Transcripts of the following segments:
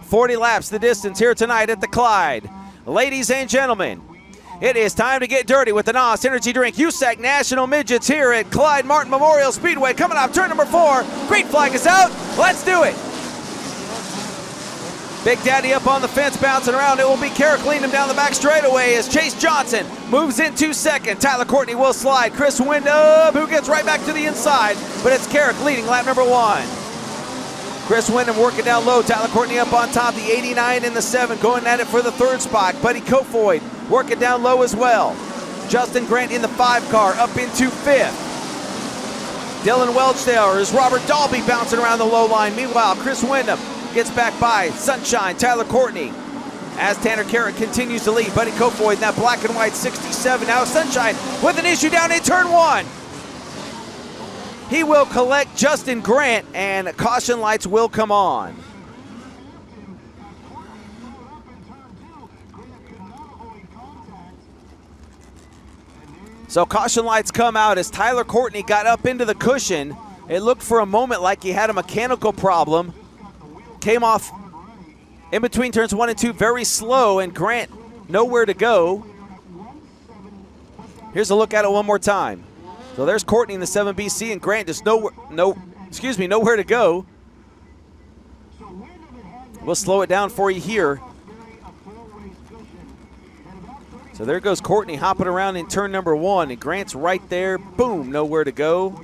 40 laps the distance here tonight at the Clyde. Ladies and gentlemen, it is time to get dirty with the NOS Energy Drink USAC National Midgets here at Clyde Martin Memorial Speedway. Coming off turn number 4. Green flag is out. Let's do it. Big Daddy up on the fence, bouncing around. It will be Carrick leading him down the back straightaway as Chase Johnson moves into second. Tyler Courtney will slide. Chris Windham, who gets right back to the inside, but it's Carrick leading lap number 1. Chris Windham working down low. Tyler Courtney up on top, the 89 and the 7, going at it for the 3rd spot. Buddy Kofoid working down low as well. Justin Grant in the 5 car, up into 5th. Dylan Welchdale is Robert Dalby bouncing around the low line. Meanwhile, Chris Windham gets back by Sunshine, Tyler Courtney. As Tanner Carrick continues to lead, Buddy Kofoid in that black and white 67. Now Sunshine with an issue down in turn 1. He will collect Justin Grant, and caution lights will come on. So caution lights come out as Tyler Courtney got up into the cushion. It looked for a moment like he had a mechanical problem. Came off in between turns 1 and 2 very slow, and Grant nowhere to go. Here's a look at it one more time. So there's Courtney in the 7BC, and Grant just nowhere to go. We'll slow it down for you here. So there goes Courtney hopping around in turn number 1, and Grant's right there. Boom, nowhere to go.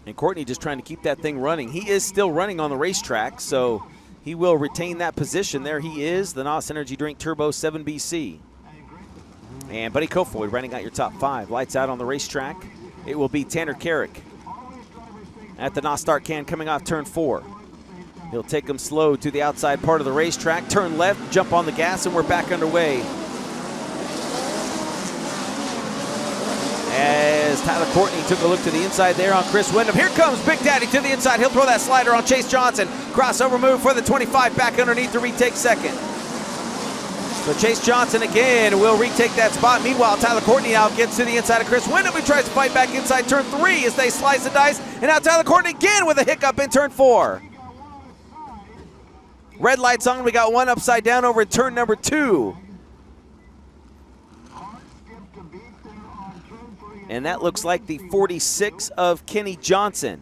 And Courtney just trying to keep that thing running. He is still running on the racetrack, so he will retain that position. There he is, the NOS Energy Drink Turbo 7BC. And Buddy Kofoid running out your top 5. Lights out on the racetrack. It will be Tanner Carrick at the NOS start can coming off turn 4. He'll take him slow to the outside part of the racetrack. Turn left, jump on the gas, and we're back underway. As Tyler Courtney took a look to the inside there on Chris Windham. Here comes Big Daddy to the inside. He'll throw that slider on Chase Johnson. Crossover move for the 25 back underneath to retake second. So Chase Johnson again will retake that spot. Meanwhile, Tyler Courtney now gets to the inside of Chris Windham. He tries to fight back inside turn 3 as they slice the dice. And now Tyler Courtney again with a hiccup in turn 4. Red lights on. We got one upside down over in turn number 2. And that looks like the 46 of Kenny Johnson.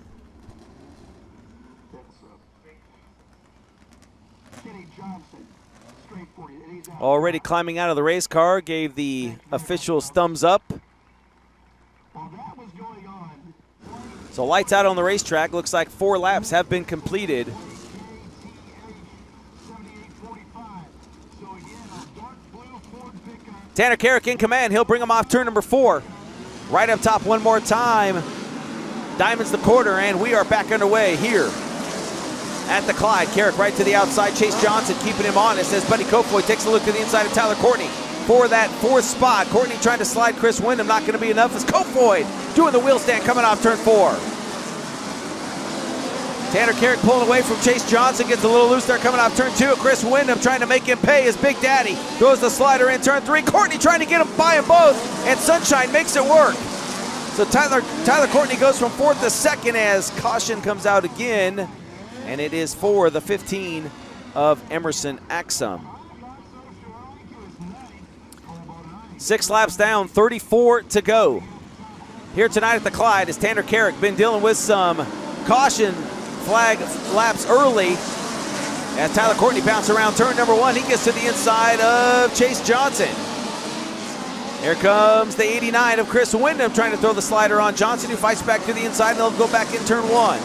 Already climbing out of the race car, gave the officials thumbs up. So lights out on the racetrack. Looks like 4 laps have been completed. Tanner Carrick in command. He'll bring him off turn number 4. Right up top one more time. Diamond's the quarter, and we are back underway here at the Clyde. Carrick right to the outside. Chase Johnson keeping him honest as Buddy Kofoid takes a look to the inside of Tyler Courtney for that 4th spot. Courtney trying to slide Chris Windham. Not going to be enough as Kofoid doing the wheel stand coming off turn 4. Tanner Carrick pulling away from Chase Johnson. Gets a little loose there coming off turn 2. Chris Windham trying to make him pay as Big Daddy throws the slider in turn 3. Courtney trying to get him by them both, and Sunshine makes it work. So Tyler Courtney goes from 4th to 2nd as caution comes out again, and it is for the 15 of Emerson Axum. 6 laps down, 34 to go. Here tonight at the Clyde is Tanner Carrick. Been dealing with some caution flag laps early as Tyler Courtney bounced around turn number 1. He gets to the inside of Chase Johnson. Here comes the 89 of Chris Windham trying to throw the slider on Johnson, who fights back to the inside, and they'll go back in turn 1.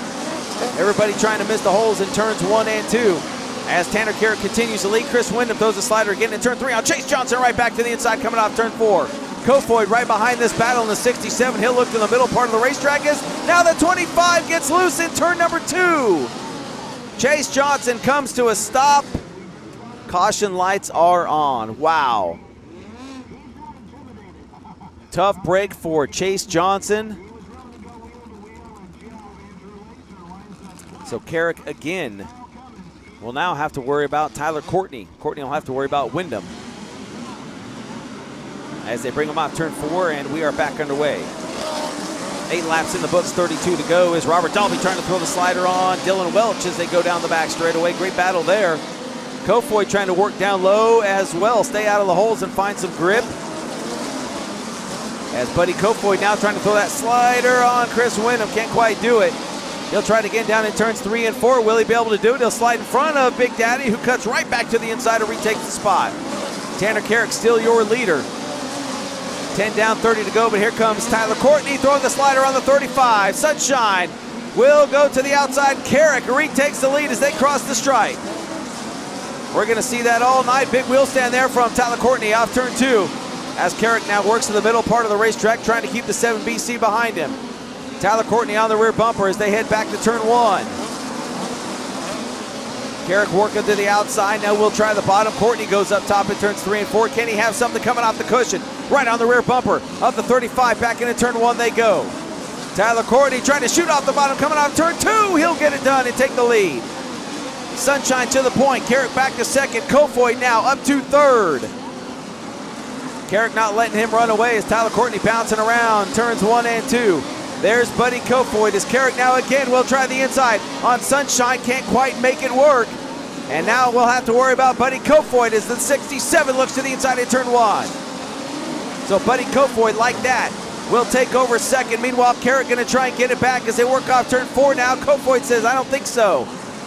Everybody trying to miss the holes in turns 1 and 2. As Tanner Carrick continues to lead, Chris Windham throws the slider again in turn 3 on Chase Johnson right back to the inside coming off turn 4. Kofoid right behind this battle in the 67. He'll look to the middle part of the racetrack as now the 25 gets loose in turn number 2. Chase Johnson comes to a stop. Caution lights are on. Wow. Tough break for Chase Johnson. So Carrick again will now have to worry about Tyler Courtney. Courtney will have to worry about Windham as they bring him off turn 4, and we are back underway. 8 laps in the books, 32 to go. Is Robert Dalby trying to throw the slider on Dylan Welch as they go down the back straightaway. Great battle there. Kofoid trying to work down low as well, stay out of the holes and find some grip. As Buddy Kofoid now trying to throw that slider on Chris Wyndham, can't quite do it. He'll try it again down in turns 3 and 4. Will he be able to do it? He'll slide in front of Big Daddy, who cuts right back to the inside and retakes the spot. Tanner Carrick still your leader. 10 down, 30 to go, but here comes Tyler Courtney throwing the slider on the 35. Sunshine will go to the outside. Carrick retakes the lead as they cross the stripe. We're going to see that all night. Big wheel stand there from Tyler Courtney off turn 2. As Carrick now works to the middle part of the racetrack, trying to keep the 7BC behind him. Tyler Courtney on the rear bumper as they head back to turn 1. Carrick working to the outside. Now we'll try the bottom. Courtney goes up top in turns 3 and 4. Can he have something coming off the cushion? Right on the rear bumper of the 35. Back into turn 1 they go. Tyler Courtney trying to shoot off the bottom, coming off turn 2. He'll get it done and take the lead. Sunshine to the point. Carrick back to second. Kofoid now up to third. Carrick not letting him run away as Tyler Courtney bouncing around turns 1 and 2. There's Buddy Kofoid as Carrick now again will try the inside on Sunshine. Can't quite make it work. And now we'll have to worry about Buddy Kofoid as the 67 looks to the inside in turn 1. So Buddy Kofoid, like that, will take over second. Meanwhile, Carrick going to try and get it back as they work off turn 4 now. Kofoid says, I don't think so.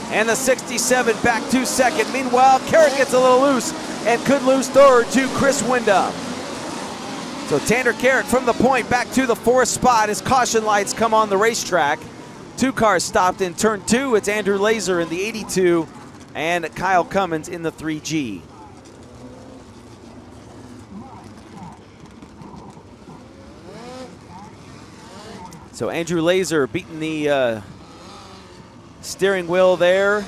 And the 67 back to second. Meanwhile, Carrick gets a little loose and could lose third to Chris Wyndham. So Tanner Carrick from the point back to the 4th spot as caution lights come on the racetrack. 2 cars stopped in turn 2. It's Andrew Laser in the 82 and Kyle Cummins in the 3G. So Andrew Laser beating the steering wheel there.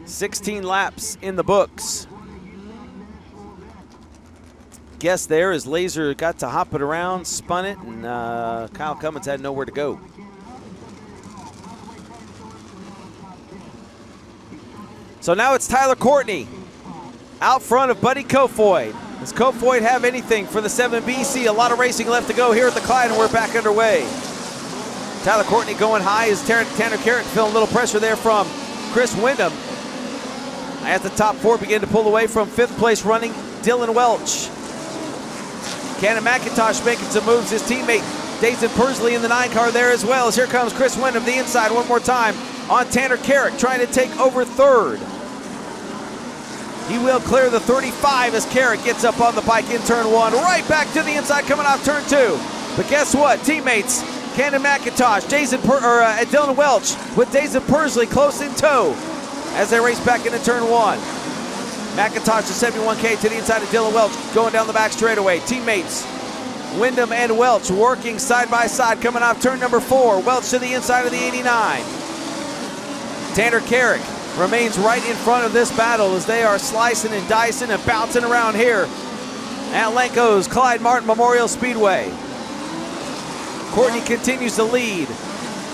16 laps in the books. Guess there as Laser got to hop it around, spun it, and Kyle Cummins had nowhere to go. So now it's Tyler Courtney out front of Buddy Kofoid. Does Kofoid have anything for the 7BC? A lot of racing left to go here at the Clyde, and we're back underway. Tyler Courtney going high as Tanner Carrick feeling a little pressure there from Chris Wyndham. At the top 4 begin to pull away from 5th place running Dylan Welch. Cannon McIntosh making some moves. His teammate Dayton Pursley in the 9 car there as well. As here comes Chris Wyndham, the inside one more time on Tanner Carrick, trying to take over third. He will clear the 35 as Carrick gets up on the bike in turn 1. Right back to the inside coming off turn 2. But guess what? Teammates Cannon McIntosh, Dylan Welch with Dayton Pursley close in tow as they race back into turn 1. McIntosh to 71K to the inside of Dylan Welch going down the back straightaway. Teammates Wyndham and Welch working side by side coming off turn number 4. Welch to the inside of the 89. Tanner Carrick remains right in front of this battle as they are slicing and dicing and bouncing around here at Lenko's Clyde Martin Memorial Speedway. Courtney continues to lead.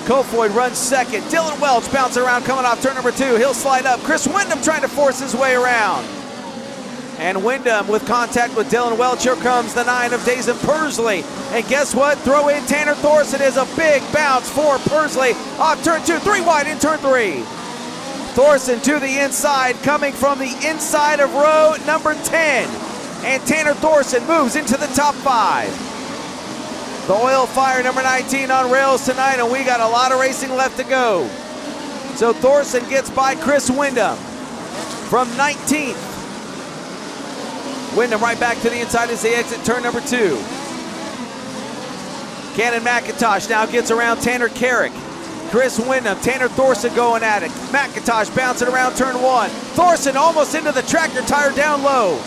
Kofoid runs second. Dylan Welch bouncing around coming off turn number 2. He'll slide up. Chris Wyndham trying to force his way around. And Wyndham with contact with Dylan Welch. Here comes the 9 of Dayton Pursley. And guess what? Throw in Tanner Thorson is a big bounce for Pursley off turn 2. 3 wide in turn 3. Thorson to the inside, coming from the inside of row number 10. And Tanner Thorson moves into the top 5. The Oil Fire number 19 on rails tonight, and we got a lot of racing left to go. So Thorson gets by Chris Wyndham from 19th. Wyndham right back to the inside as they exit turn number 2. Cannon McIntosh now gets around Tanner Carrick. Chris Wyndham, Tanner Thorson going at it. McIntosh bouncing around turn 1. Thorson almost into the tractor tire down low.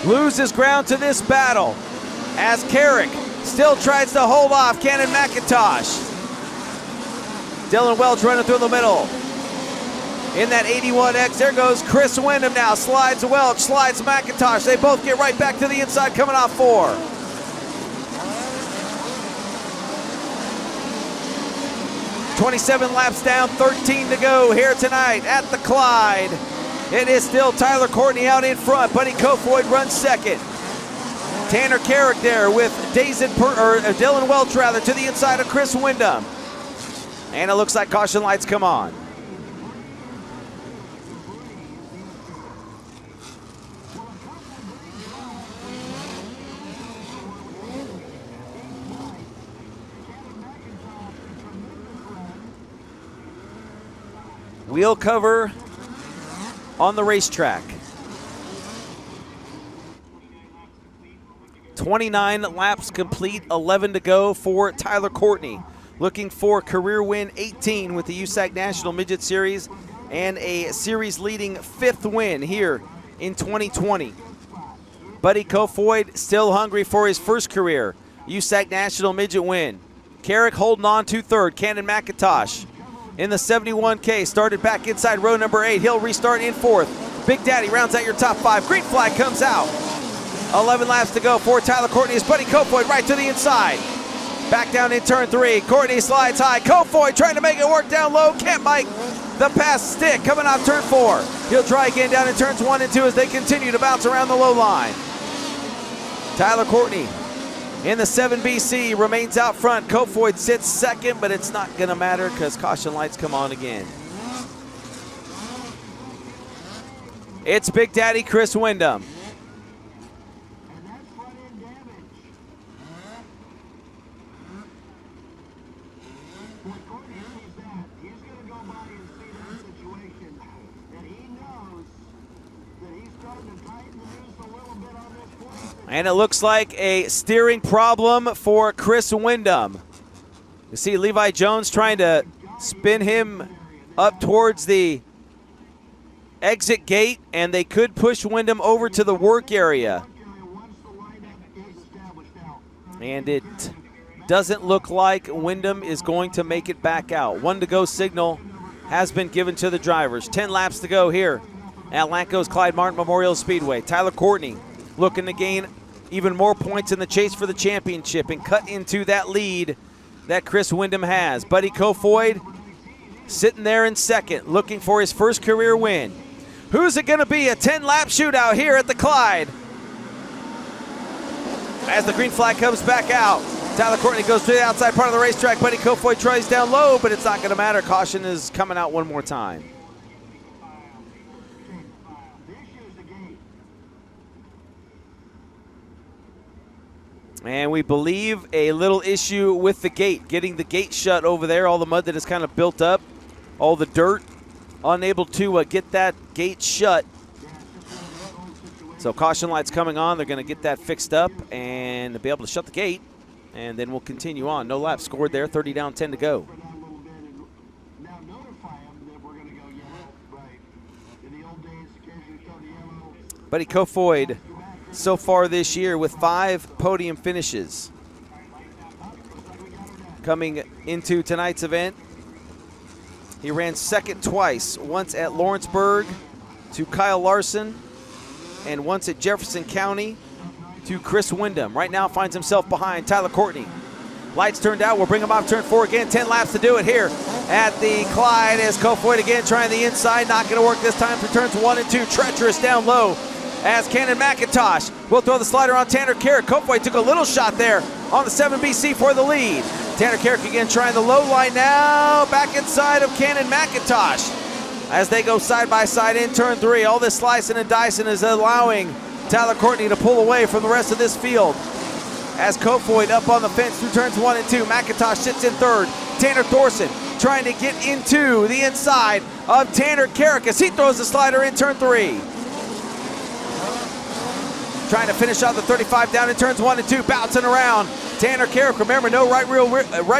Loses ground to this battle as Carrick still tries to hold off Cannon McIntosh. Dylan Welch running through the middle. In that 81X, there goes Chris Wyndham now. Slides Welch, slides McIntosh. They both get right back to the inside coming off 4. "27 laps down, 13 to go here tonight at the Clyde. It is still Tyler Courtney out in front. Buddy Kofoid runs second. Tanner Carrick there with Dylan Welch rather to the inside of Chris Windham. And it looks like caution lights come on. Wheel cover on the racetrack. 29 laps complete, 11 to go for Tyler Courtney. Looking for career win 18 with the USAC National Midget Series and a series-leading 5th win here in 2020. Buddy Kofoid still hungry for his first career USAC National Midget win. Carrick holding on to 3rd. Cannon McIntosh in the 71K, started back inside row number 8. He'll restart in 4th. Big Daddy rounds out your top 5. Green flag comes out. 11 laps to go for Tyler Courtney. His buddy Kofoid right to the inside. Back down in turn 3. Courtney slides high. Kofoid trying to make it work down low. Can't make the pass stick. Coming off turn 4. He'll try again down in turns 1 and 2 as they continue to bounce around the low line. Tyler Courtney in the 7BC remains out front. Kofoid sits 2nd, but it's not going to matter because caution lights come on again. It's Big Daddy Chris Windham. And it looks like a steering problem for Chris Windham. You see Levi Jones trying to spin him up towards the exit gate, and they could push Windham over to the work area. And it doesn't look like Windham is going to make it back out. 1 to go signal has been given to the drivers. 10 laps to go here at Lanco's Clyde Martin Memorial Speedway. Tyler Courtney looking to gain even more points in the chase for the championship and cut into that lead that Chris Windham has. Buddy Kofoid sitting there in 2nd, looking for his first career win. Who's it going to be? A 10-lap shootout here at the Clyde. As the green flag comes back out, Tyler Courtney goes to the outside part of the racetrack. Buddy Kofoid tries down low, but it's not going to matter. Caution is coming out one more time. And we believe a little issue with the gate, getting the gate shut over there. All the mud that has kind of built up, all the dirt, unable to get that gate shut. So caution lights coming on. They're going to get that fixed up and be able to shut the gate. And then we'll continue on. No laps scored there, 30 down, 10 to go. Buddy Kofoid so far this year with 5 podium finishes. Coming into tonight's event, he ran 2nd twice, once at Lawrenceburg to Kyle Larson and once at Jefferson County to Chris Windham. Right now finds himself behind Tyler Courtney. Lights turned out. We'll bring him off turn 4 again. 10 laps to do it here at the Clyde as Kofoid again trying the inside. Not going to work this time for turns 1 and 2. Treacherous down low as Cannon McIntosh will throw the slider on Tanner Carrick. Kofoid took a little shot there on the 7BC for the lead. Tanner Carrick again trying the low line now. Back inside of Cannon McIntosh as they go side by side in turn 3. All this slicing and dicing is allowing Tyler Courtney to pull away from the rest of this field. As Kofoid up on the fence through turns 1 and 2. McIntosh sits in 3rd. Tanner Thorson trying to get into the inside of Tanner Carrick as he throws the slider in turn 3. Trying to finish out the 35 down in turns 1 and 2, bouncing around. Tanner Carrick, remember, no right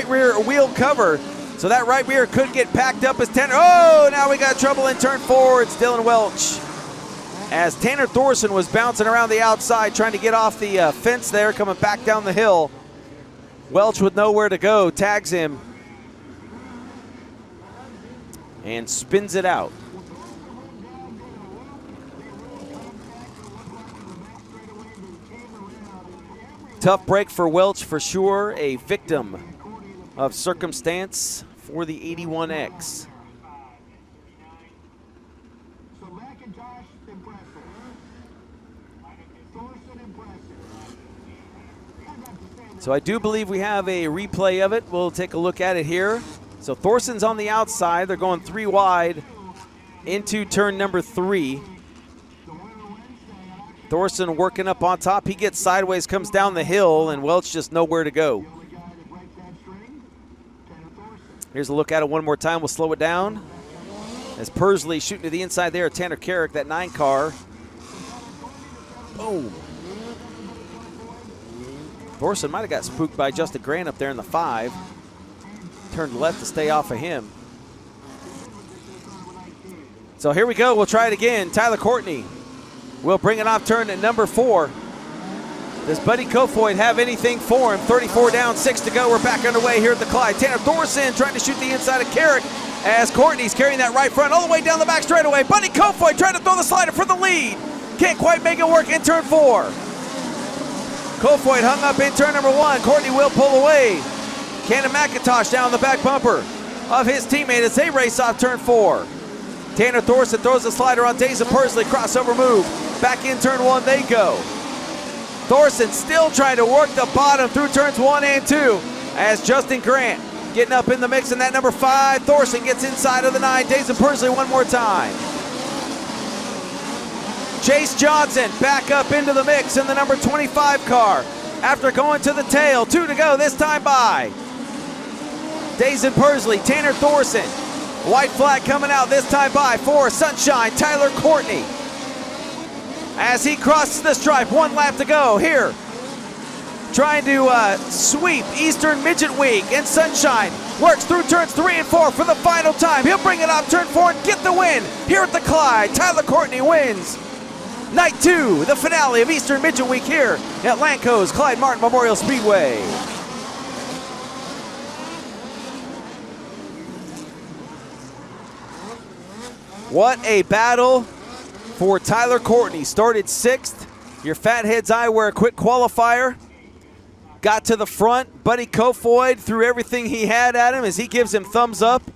rear wheel cover, so that right rear could get packed up as Tanner. Oh, now we got trouble in turn 4. It's Dylan Welch. As Tanner Thorson was bouncing around the outside, trying to get off the fence there, coming back down the hill. Welch with nowhere to go, tags him, and spins it out. Tough break for Welch for sure, a victim of circumstance for the 81X. So I do believe we have a replay of it. We'll take a look at it here. So Thorson's on the outside. They're going 3 wide into turn number 3. Thorson working up on top. He gets sideways, comes down the hill, and Welch just nowhere to go. Here's a look at it one more time. We'll slow it down. As Persley shooting to the inside there, Tanner Carrick, that 9 car. Boom. Thorson might have got spooked by Justin Grant up there in the 5. Turned left to stay off of him. So here we go. We'll try it again. Tyler Courtney will bring it off turn at number 4. Does Buddy Kofoid have anything for him? 34 down, 6 to go. We're back underway here at the Clyde. Tanner Thorson trying to shoot the inside of Carrick as Courtney's carrying that right front all the way down the back straightaway. Buddy Kofoid trying to throw the slider for the lead. Can't quite make it work in turn 4. Kofoid hung up in turn number 1. Courtney will pull away. Cannon McIntosh down the back bumper of his teammate as they race off turn 4. Tanner Thorson throws the slider on Dazen Persley. Crossover move. Back in turn 1 they go. Thorson still trying to work the bottom through turns 1 and 2 as Justin Grant getting up in the mix in that number 5. Thorson gets inside of the 9. Dazen Persley one more time. Chase Johnson back up into the mix in the number 25 car after going to the tail. 2 to go this time by. Dazen Persley, Tanner Thorson. White flag coming out this time by for Sunshine, Tyler Courtney. As he crosses the stripe, 1 lap to go here. Trying to sweep Eastern Midget Week, and Sunshine works through turns 3 and 4 for the final time. He'll bring it up turn 4 and get the win here at the Clyde. Tyler Courtney wins night 2, the finale of Eastern Midget Week here at Lanco's Clyde Martin Memorial Speedway. What a battle for Tyler Courtney. Started 6th. Your Fatheads Eyewear quick qualifier. Got to the front. Buddy Kofoid threw everything he had at him as he gives him thumbs up.